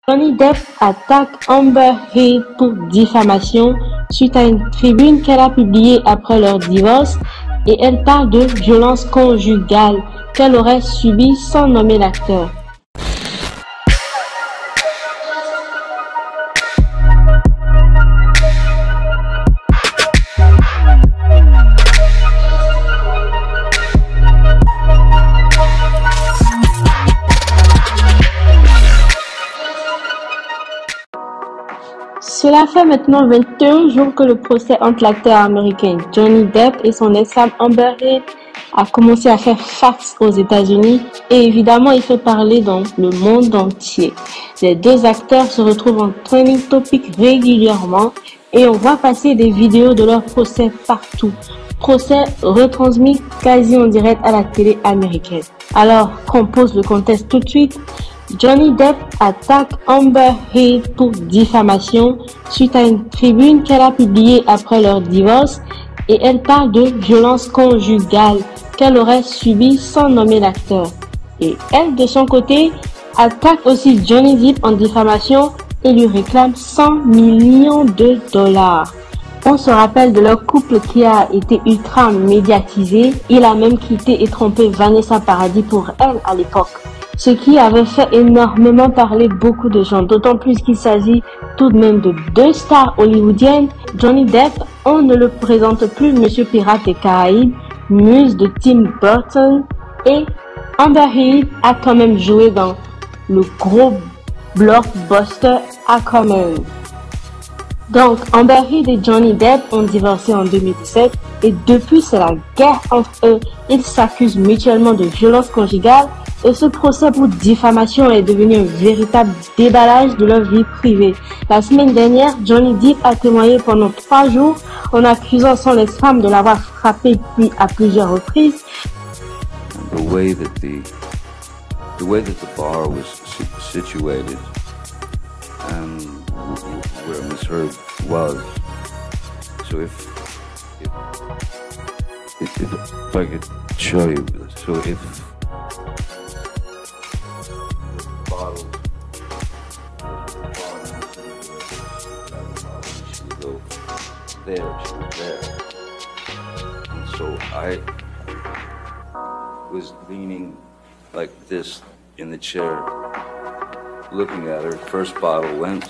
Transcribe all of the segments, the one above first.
Johnny Depp attaque Amber Heard pour diffamation suite à une tribune qu'elle a publiée après leur divorce et elle parle de violence conjugale qu'elle aurait subie sans nommer l'acteur. Cela fait maintenant 21 jours que le procès entre l'acteur américain Johnny Depp et son ex-femme Amber Heard a commencé à faire face aux États-Unis et évidemment il fait parler dans le monde entier. Les deux acteurs se retrouvent en trending topic régulièrement et on voit passer des vidéos de leur procès partout. Procès retransmis quasi en direct à la télé américaine. Alors qu'on pose le contexte tout de suite. Johnny Depp attaque Amber Heard pour diffamation suite à une tribune qu'elle a publiée après leur divorce et elle parle de violence conjugale qu'elle aurait subie sans nommer l'acteur. Et elle, de son côté, attaque aussi Johnny Depp en diffamation et lui réclame 100 millions de dollars. On se rappelle de leur couple qui a été ultra médiatisé. Il a même quitté et trompé Vanessa Paradis pour elle à l'époque. Ce qui avait fait énormément parler beaucoup de gens, d'autant plus qu'il s'agit tout de même de deux stars hollywoodiennes. Johnny Depp, on ne le présente plus Monsieur Pirate des Caraïbes, muse de Tim Burton, et Amber Heard a quand même joué dans le gros blockbuster Aquaman. Donc, Amber Heard et Johnny Depp ont divorcé en 2017 et depuis c'est la guerre entre eux. Ils s'accusent mutuellement de violence conjugale et ce procès pour diffamation est devenu un véritable déballage de leur vie privée. La semaine dernière, Johnny Depp a témoigné pendant 3 jours en accusant son ex-femme de l'avoir frappé à plusieurs reprises. The way that the bar was situated and where Miss Heard was. So if I could show you, so if the bottle, she would go there, she was there, and so I was leaning like this in the chair, looking at her. First bottle went,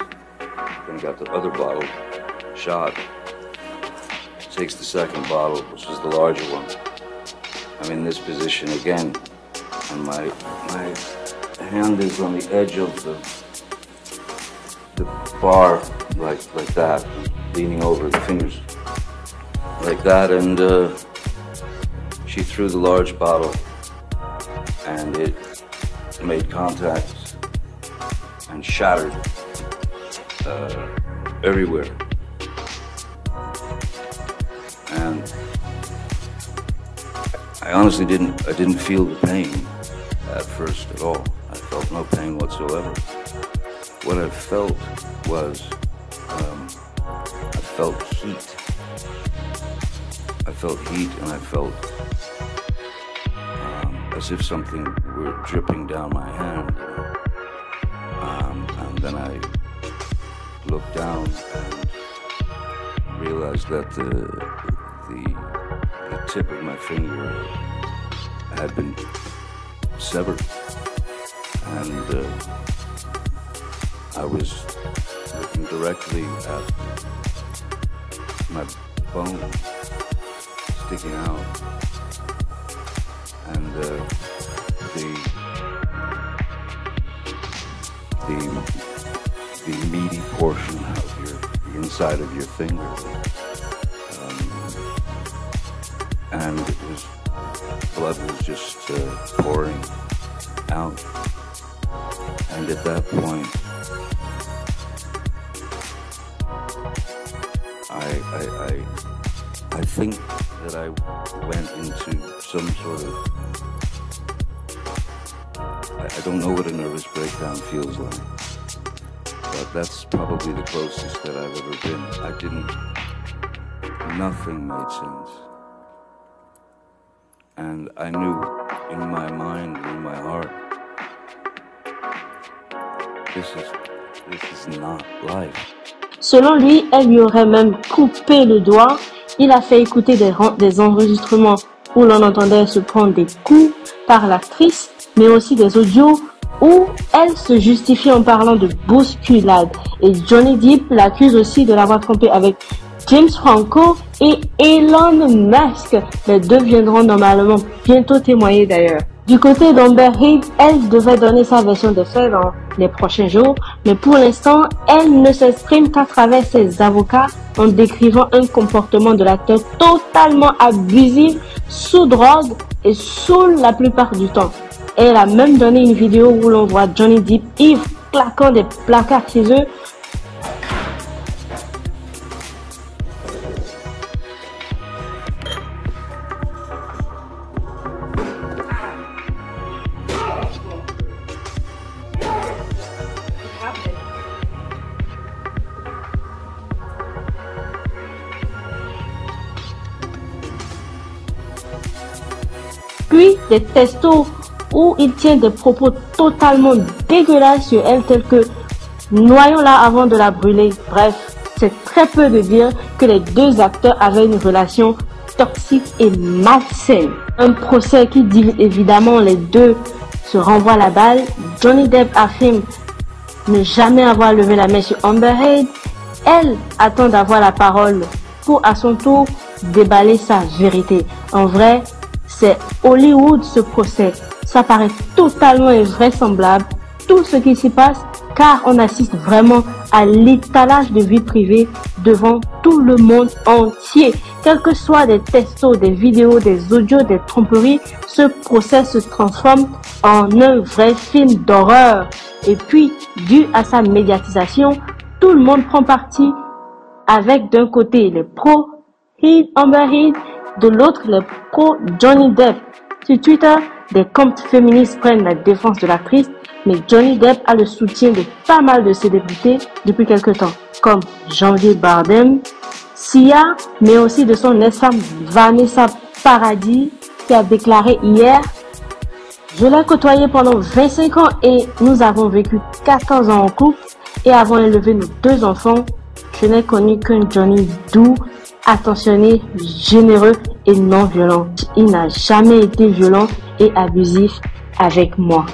then got the other bottle, shot. Takes the second bottle, which is the larger one. I'm in this position again, and my hand is on the edge of the bar, like that, leaning over the fingers, like that, and she threw the large bottle, and it made contact and shattered everywhere. And I honestly didn't feel the pain at first at all. I felt no pain whatsoever. What I felt was, I felt heat. I felt heat, and I felt as if something were dripping down my hand. And then I looked down and realized that the tip of my finger had been severed, and I was looking directly at my bone sticking out, and the meaty portion of the inside of your finger. And blood was just pouring out. And at that point, I think that I went into some sort of, I don't know what a nervous breakdown feels like, but that's probably the closest that I've ever been. Nothing made sense. And I knew in my mind, in my heart, This is not life. Selon lui, elle lui aurait même coupé le doigt. Il a fait écouter des enregistrements où l'on entendait se prendre des coups par l'actrice, mais aussi des audios où elle se justifie en parlant de bousculade. Et Johnny Depp l'accuse aussi de l'avoir trompé avec James Franco et Elon Musk. Les deux viendront normalement bientôt témoigner d'ailleurs. Du côté d'Amber Heard, elle devait donner sa version des faits dans les prochains jours, mais pour l'instant, elle ne s'exprime qu'à travers ses avocats en décrivant un comportement de l'acteur totalement abusif, sous drogue et saoul la plupart du temps. Elle a même donné une vidéo où l'on voit Johnny Depp ivre claquant des placards chez eux. Puis des textos où il tient des propos totalement dégueulasses sur elle, tels que « noyons-la avant de la brûler ». Bref, c'est très peu de dire que les deux acteurs avaient une relation toxique et malsaine. Un procès qui dit évidemment les deux se renvoient la balle. Johnny Depp affirme ne jamais avoir levé la main sur Amber Heard. Elle attend d'avoir la parole pour à son tour déballer sa vérité. En vrai, c'est Hollywood ce procès. Ça paraît totalement invraisemblable tout ce qui s'y passe car on assiste vraiment à l'étalage de vie privée devant tout le monde entier. Quels que soient des textos, des vidéos, des audios, des tromperies, ce procès se transforme en un vrai film d'horreur. Et puis, dû à sa médiatisation, tout le monde prend parti avec d'un côté les pros Amber Heard, de l'autre les pros Johnny Depp. Sur Twitter, des comptes féministes prennent la défense de l'actrice, mais Johnny Depp a le soutien de pas mal de célébrités depuis quelque temps, comme Janvier Bardem, Sia, mais aussi de son ex-femme Vanessa Paradis, qui a déclaré hier « Je l'ai côtoyé pendant 25 ans et nous avons vécu 14 ans en couple et avons élevé nos 2 enfants. Je n'ai connu qu'un Johnny doux, attentionné, généreux et non violent. Il n'a jamais été violent et abusif avec moi. »